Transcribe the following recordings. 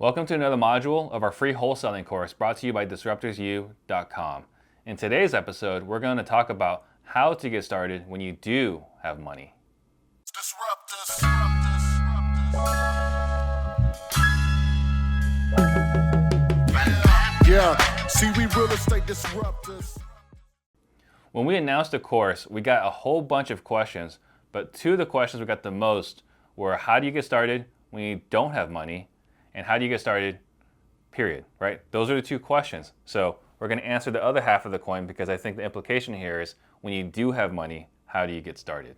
Welcome to another module of our free wholesaling course brought to you by disruptorsu.com. In today's episode, we're going to talk about how to get started when you do have money. Disruptors. Yeah, see, we real estate disruptors. When we announced the course, we got a whole bunch of questions, but two of the questions we got the most were how do you get started when you don't have money, and how do you get started, period, right? Those are the two questions. So we're going to answer the other half of the coin because I think the implication here is when you do have money, how do you get started?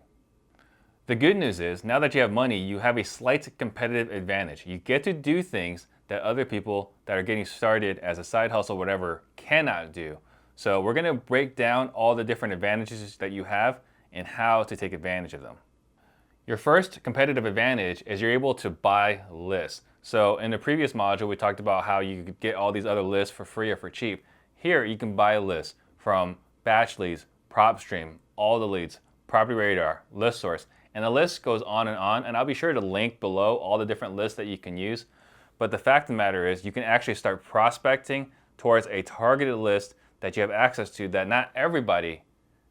The good news is now that you have money, you have a slight competitive advantage. You get to do things that other people that are getting started as a side hustle, whatever, cannot do. So we're going to break down all the different advantages that you have and how to take advantage of them. Your first competitive advantage is you're able to buy lists. So in the previous module, we talked about how you could get all these other lists for free or for cheap. Here, you can buy a list from Batch Leads, PropStream, All the Leads, Property Radar, List Source, and the list goes on, and I'll be sure to link below all the different lists that you can use. But the fact of the matter is you can actually start prospecting towards a targeted list that you have access to that not everybody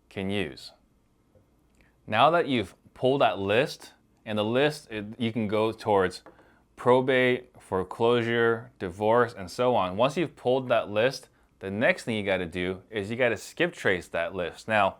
can use. Now that you've pulled that list, and the list, you can go towards probate, foreclosure, divorce, and so on. Once you've pulled that list, the next thing you got to do is you got to skip trace that list. Now,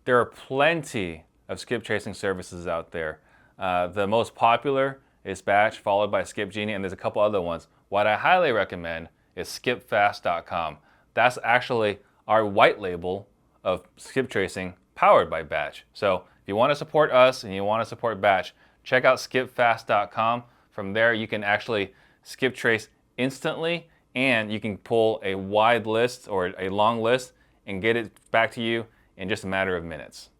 there are plenty of skip tracing services out there. The most popular is Batch, followed by Skip Genie, and there's a couple other ones. What I highly recommend is skipfast.com. That's actually our white label of skip tracing powered by Batch. So if you want to support us and you want to support Batch, check out skipfast.com. From there, you can actually skip trace instantly, and you can pull a wide list or a long list and get it back to you in just a matter of minutes.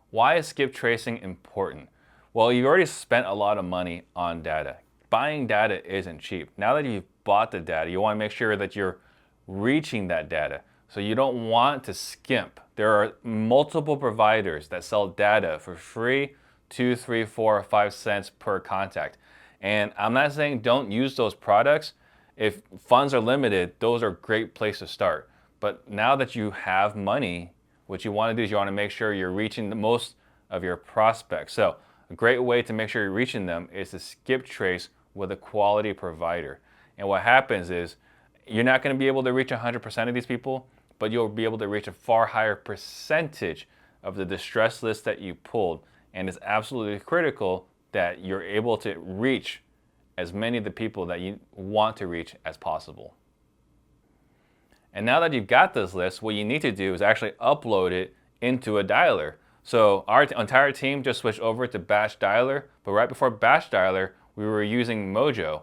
Why is skip tracing important? Well, you've already spent a lot of money on data. Buying data isn't cheap. Now that you've bought the data, you want to make sure that you're reaching that data. So you don't want to skimp. There are multiple providers that sell data for free, 2, 3, 4, or 5 cents per contact. And I'm not saying don't use those products. If funds are limited, those are a great place to start. But now that you have money, what you want to do is you want to make sure you're reaching the most of your prospects. So a great way to make sure you're reaching them is to skip trace with a quality provider. And what happens is you're not going to be able to reach 100% of these people, but you'll be able to reach a far higher percentage of the distress list that you pulled. And it's absolutely critical that you're able to reach as many of the people that you want to reach as possible. And now that you've got this list, what you need to do is actually upload it into a dialer. So our entire team just switched over to Batch Dialer, but right before Batch Dialer, we were using Mojo.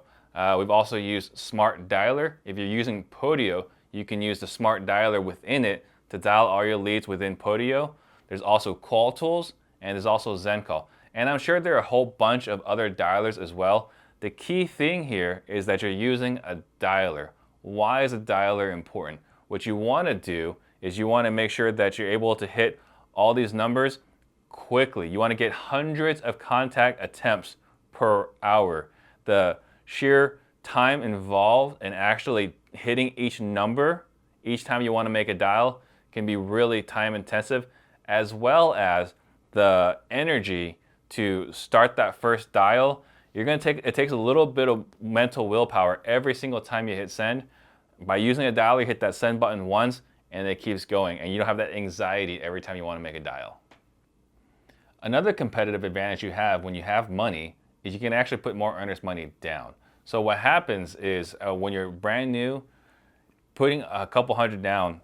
We've also used Smart Dialer. If you're using Podio, you can use the Smart Dialer within it to dial all your leads within Podio. There's also Call Tools, and there's also ZenCall. And I'm sure there are a whole bunch of other dialers as well. The key thing here is that you're using a dialer. Why is a dialer important? What you want to do is you want to make sure that you're able to hit all these numbers quickly. You want to get hundreds of contact attempts per hour. The sheer time involved in actually hitting each number each time you want to make a dial can be really time intensive, as well as the energy to start that first dial. It takes a little bit of mental willpower every single time you hit send. By using a dial, you hit that send button once and it keeps going, and you don't have that anxiety every time you want to make a dial. Another competitive advantage you have when you have money is you can actually put more earnest money down. So what happens is when you're brand new, putting a couple hundred down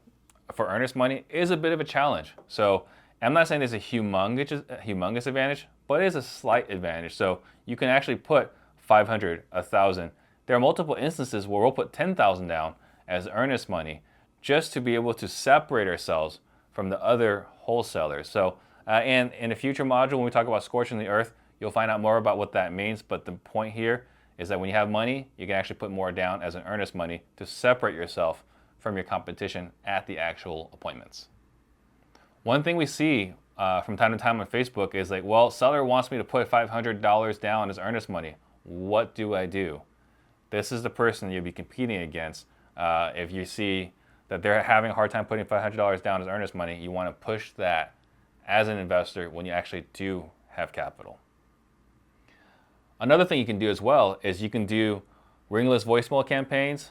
for earnest money is a bit of a challenge. So I'm not saying there's a humongous advantage, but it is a slight advantage. So you can actually put 500, 1,000. There are multiple instances where we'll put 10,000 down as earnest money just to be able to separate ourselves from the other wholesalers. So, and in a future module, when we talk about scorching the earth, you'll find out more about what that means. But the point here is that when you have money, you can actually put more down as an earnest money to separate yourself from your competition at the actual appointments. One thing we see from time to time on Facebook is like, well, seller wants me to put $500 down as earnest money. What do I do? this is the person you'll be competing against. If you see that they're having a hard time putting $500 down as earnest money, you want to push that as an investor when you actually do have capital. Another thing you can do as well is you can do ringless voicemail campaigns,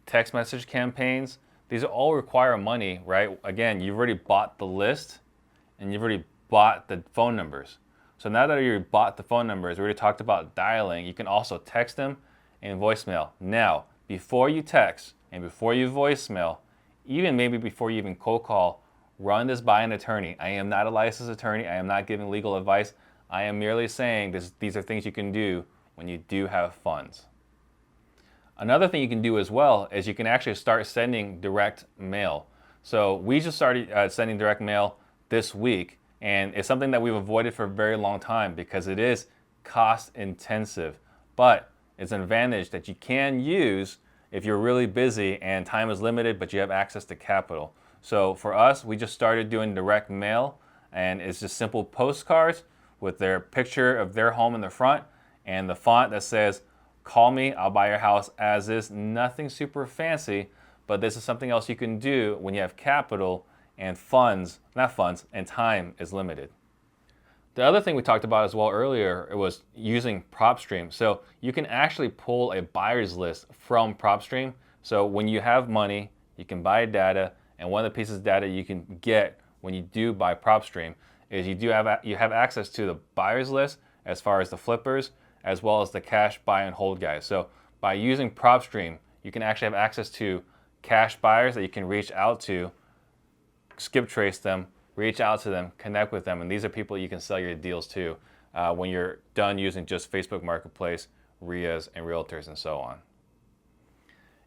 text message campaigns. These all require money, right? Again, you've already bought the list and you've already bought the phone numbers. So now that you bought the phone numbers, we already talked about dialing, you can also text them and voicemail. Now, before you text and before you voicemail, even maybe before you even cold call, run this by an attorney. I am not a licensed attorney. I am not giving legal advice. I am merely saying these are things you can do when you do have funds. Another thing you can do as well is you can actually start sending direct mail. So we just started sending direct mail this week, and it's something that we've avoided for a very long time because it is cost intensive, but it's an advantage that you can use if you're really busy and time is limited, but you have access to capital. So for us, we just started doing direct mail, and it's just simple postcards with their picture of their home in the front and the font that says, "Call me, I'll buy your house as is." Nothing super fancy, but this is something else you can do when you have capital and and time is limited. The other thing we talked about as well earlier was using PropStream. So you can actually pull a buyer's list from PropStream. So when you have money, you can buy data, and one of the pieces of data you can get when you do buy PropStream is you have access to the buyer's list as far as the flippers, as well as the cash buy and hold guys. So by using PropStream, you can actually have access to cash buyers that you can reach out to, skip trace them, reach out to them, connect with them, and these are people you can sell your deals to when you're done using just Facebook Marketplace, RIAs, and realtors, and so on.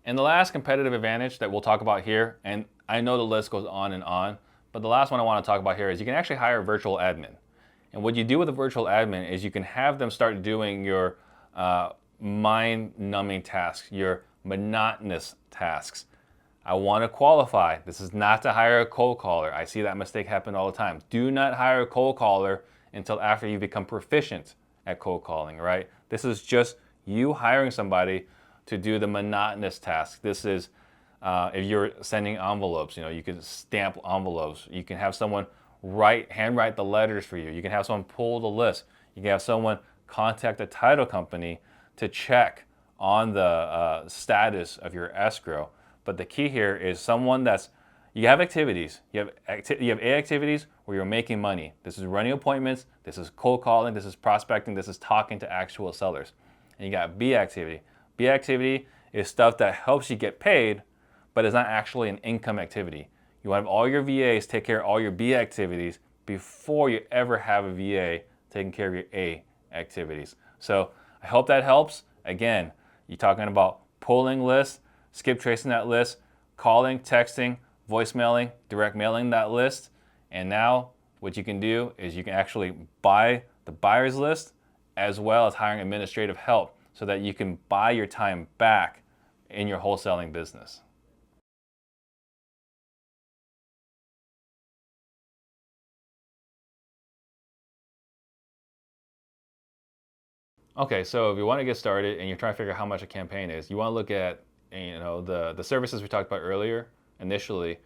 And the last competitive advantage that we'll talk about here, and I know the list goes on, but the last one I want to talk about here is you can actually hire a virtual admin. And what you do with a virtual admin is you can have them start doing your mind-numbing tasks, your monotonous tasks. I want to qualify. This is not to hire a cold caller. I see that mistake happen all the time. Do not hire a cold caller until after you become proficient at cold calling, right? This is just you hiring somebody to do the monotonous task. This is if you're sending envelopes, you can stamp envelopes. You can have someone handwrite the letters for you. You can have someone pull the list. You can have someone contact the title company to check on the status of your escrow. But the key here is someone you have activities. You have A activities where you're making money. This is running appointments. This is cold calling. This is prospecting. This is talking to actual sellers. And you got B activity. B activity is stuff that helps you get paid, but it's not actually an income activity. You want to have all your VAs take care of all your B activities before you ever have a VA taking care of your A activities. So I hope that helps. Again, you're talking about pulling lists, skip tracing that list, calling, texting, voicemailing, direct mailing that list. And now what you can do is you can actually buy the buyer's list as well as hiring administrative help so that you can buy your time back in your wholesaling business. Okay, so if you want to get started and you're trying to figure out how much a campaign is, you want to look at the services we talked about earlier initially.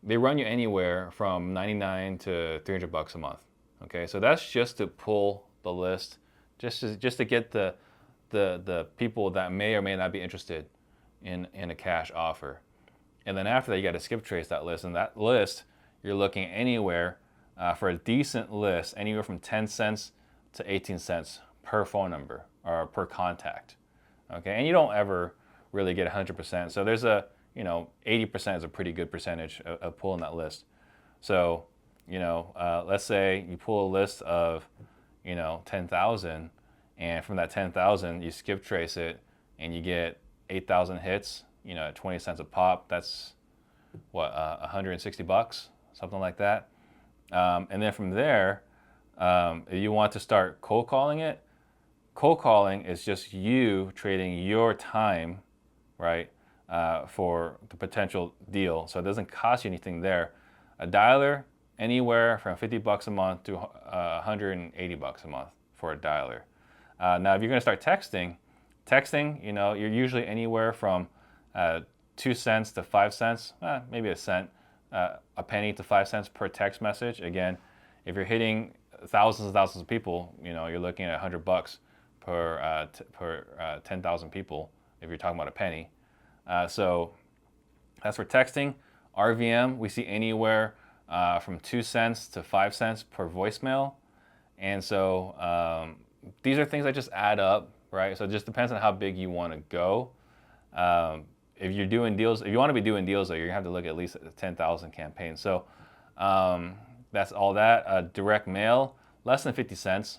They run you anywhere from $99 to $300 a month. Okay, so that's just to pull the list, just to get the people that may or may not be interested in a cash offer. And then after that, you got to skip trace that list. And that list, you're looking anywhere for a decent list, anywhere from 10 cents to 18 cents per phone number or per contact. Okay, and you don't ever really get 100%. So there's 80% is a pretty good percentage of pulling that list. So, let's say you pull a list of, 10,000, and from that 10,000, you skip trace it and you get 8,000 hits, at 20 cents a pop. That's what, $160, something like that. And then from there, if you want to start cold calling it, cold calling is just you trading your time, right, for the potential deal. So it doesn't cost you anything there. A dialer, anywhere from $50 a month to $180 a month for a dialer. Now, if you're going to start texting Texting, you're usually anywhere from 2 cents to 5 cents, maybe a cent, a penny to 5 cents per text message. Again, if you're hitting thousands and thousands of people, you're looking at $100 per 10,000 people if you're talking about a penny. So that's for texting. RVM, we see anywhere from 2 cents to 5 cents per voicemail. And so these are things that just add up, right? So it just depends on how big you want to go. If you're doing deals, if you want to be doing deals, though, you're going to have to look at least at the 10,000 campaign. So that's all that. Direct mail, less than 50 cents,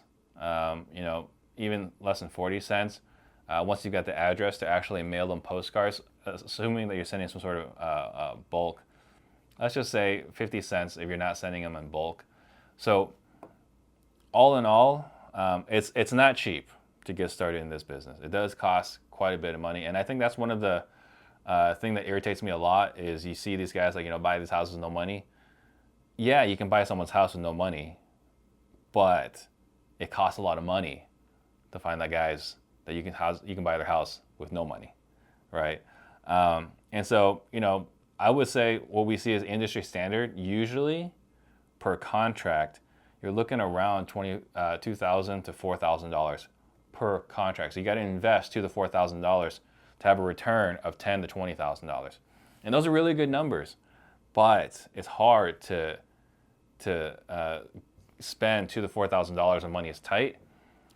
even less than 40 cents. Once you've got the address to actually mail them postcards, assuming that you're sending some sort of bulk. Let's just say 50 cents if you're not sending them in bulk. So all in all, it's not cheap to get started in this business. It does cost quite a bit of money. And I think that's one of the thing that irritates me a lot is you see these guys buy these houses with no money. Yeah, you can buy someone's house with no money, but it costs a lot of money to find that guys that you can buy their house with no money, right? And so, I would say what we see as industry standard, usually per contract, you're looking around $2,000 to $4,000 per contract. So you got to invest $2,000 to $4,000 to have a return of $10,000 to $20,000. And those are really good numbers, but it's hard to spend $2,000 to $4,000 when money is tight.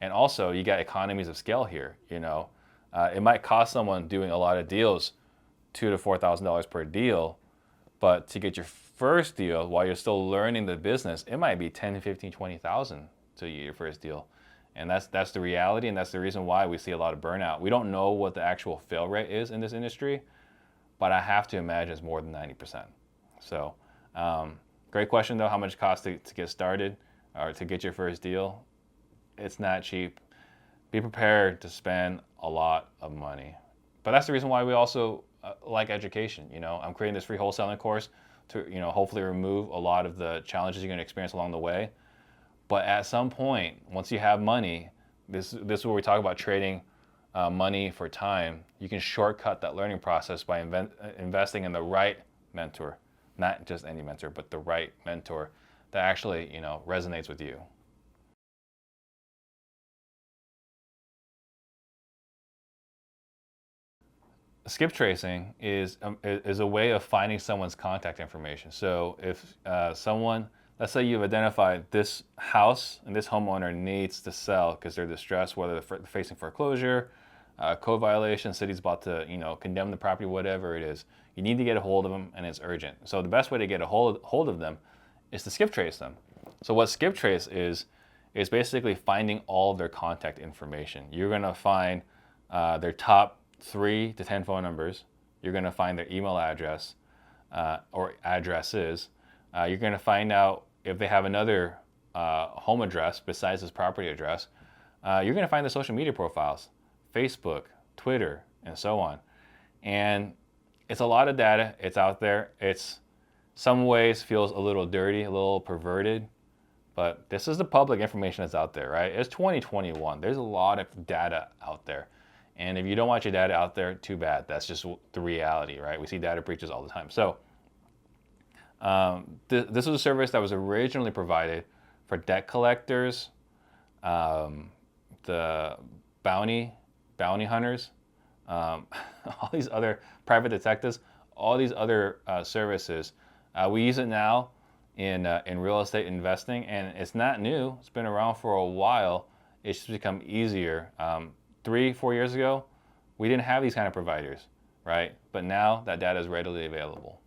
And also, you got economies of scale here. It might cost someone doing a lot of deals $2,000 to $4,000 per deal, but to get your first deal while you're still learning the business, it might be $10,000 to $15,000 to $20,000 to get your first deal. And that's the reality, and that's the reason why we see a lot of burnout. We don't know what the actual fail rate is in this industry, but I have to imagine it's more than 90%. So, great question though. How much it costs to get started or to get your first deal? It's not cheap. Be prepared to spend a lot of money. But that's the reason why we also like education. I'm creating this free wholesaling course to hopefully remove a lot of the challenges you're going to experience along the way. But at some point, once you have money, this is where we talk about trading money for time. You can shortcut that learning process by investing in the right mentor, not just any mentor, but the right mentor that actually resonates with you. Skip tracing is a way of finding someone's contact information. So if someone, let's say you've identified this house and this homeowner needs to sell because they're distressed, whether they're facing foreclosure, code violation, city's about to condemn the property, whatever it is, you need to get a hold of them and it's urgent. So the best way to get a hold of them is to skip trace them. So what skip trace is basically finding all of their contact information. You're going to find their top 3 to 10 phone numbers. You're going to find their email address or addresses. You're going to find out if they have another home address besides this property address. You're going to find the social media profiles, Facebook, Twitter, and so on. And it's a lot of data. It's out there. It's some ways feels a little dirty, a little perverted, but this is the public information that's out there, right? It's 2021. There's a lot of data out there. And if you don't want your data out there, too bad. That's just the reality, right? We see data breaches all the time. So this was a service that was originally provided for debt collectors, the bounty hunters, all these other private detectives, all these other services. We use it now in real estate investing, and it's not new. It's been around for a while. It's just become easier. 3-4 years ago, we didn't have these kind of providers, right? But now that data is readily available.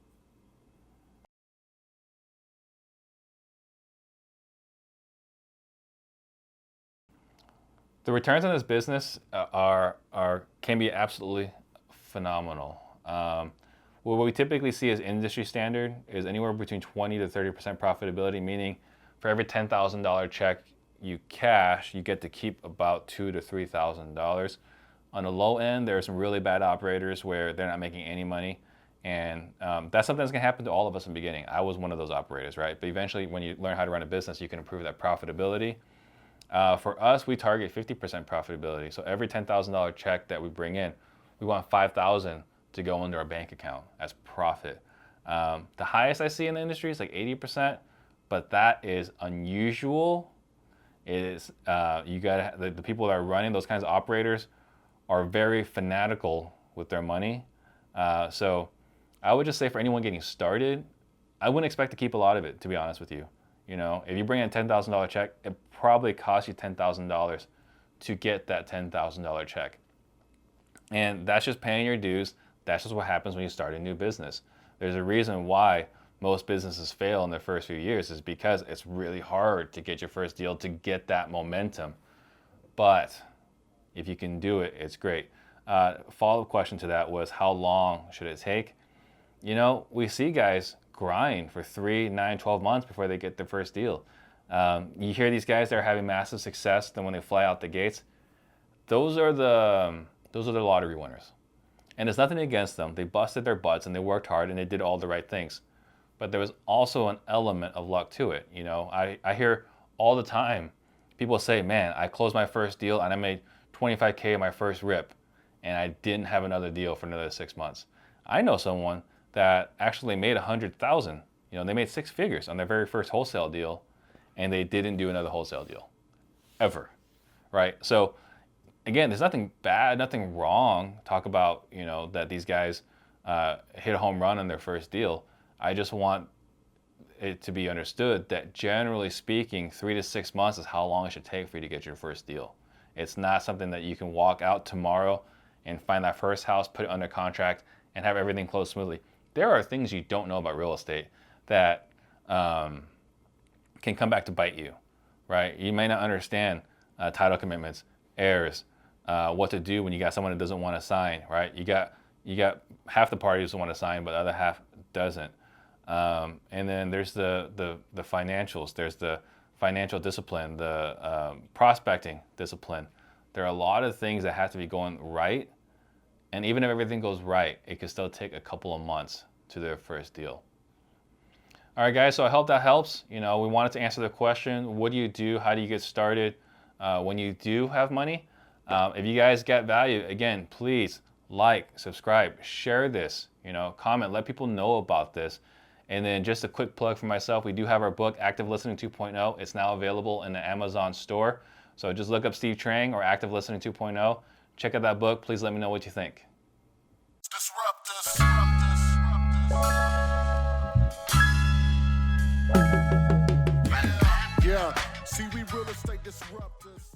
The returns on this business can be absolutely phenomenal. What we typically see as industry standard is anywhere between 20 to 30% profitability, meaning for every $10,000 check you cash, you get to keep about $2,000 to $3,000. On the low end, there are some really bad operators where they're not making any money, and that's something that's going to happen to all of us in the beginning. I was one of those operators, right? But eventually, when you learn how to run a business, you can improve that profitability. For us, we target 50% profitability. So every $10,000 check that we bring in, we want 5,000 to go into our bank account as profit. The highest I see in the industry is like 80%, but that is unusual. It is you got the people that are running those kinds of operators are very fanatical with their money. So I would just say for anyone getting started, I wouldn't expect to keep a lot of it, to be honest with you. You know, if you bring in a $10,000 check, it probably costs you $10,000 to get that $10,000 check. And that's just paying your dues. That's just what happens when you start a new business. There's a reason why most businesses fail in their first few years is because it's really hard to get your first deal, to get that momentum. But if you can do it, it's great. Follow-up question to that was, how long should it take? You know, we see guys grind for 3, 9, 12 months before they get their first deal. You hear these guys that are having massive success, then when they fly out the gates, those are the lottery winners. And there's nothing against them. They busted their butts and they worked hard and they did all the right things. But there was also an element of luck to it. You know, I hear all the time people say, man, I closed my first deal and I made 25K in my first rip and I didn't have another deal for another 6 months. I know someone that actually made 100,000. You know, they made 6 figures on their very first wholesale deal and they didn't do another wholesale deal ever, right? So again, there's nothing bad, nothing wrong. Talk about, you know, that these guys hit a home run on their first deal. I just want it to be understood that generally speaking, 3 to 6 months is how long it should take for you to get your first deal. It's not something that you can walk out tomorrow and find that first house, put it under contract, and have everything close smoothly. There are things you don't know about real estate that can come back to bite you, right? You may not understand title commitments, heirs, what to do when you got someone that doesn't want to sign, right? You got half the parties want to sign, but the other half doesn't. And then there's the financials. There's the financial discipline, the prospecting discipline. There are a lot of things that have to be going right. And even if everything goes right, it could still take a couple of months to their first deal. All right, guys, so I hope that helps. You know, we wanted to answer the question, what do you do? How do you get started when you do have money? If you guys get value, again, please like, subscribe, share this, you know, comment, let people know about this. And then just a quick plug for myself, we do have our book, Active Listening 2.0. It's now available in the Amazon store. So just look up Steve Trang or Active Listening 2.0. Check out that book. Please let me know what you think. Disruptors. Yeah, see, we real estate disruptors.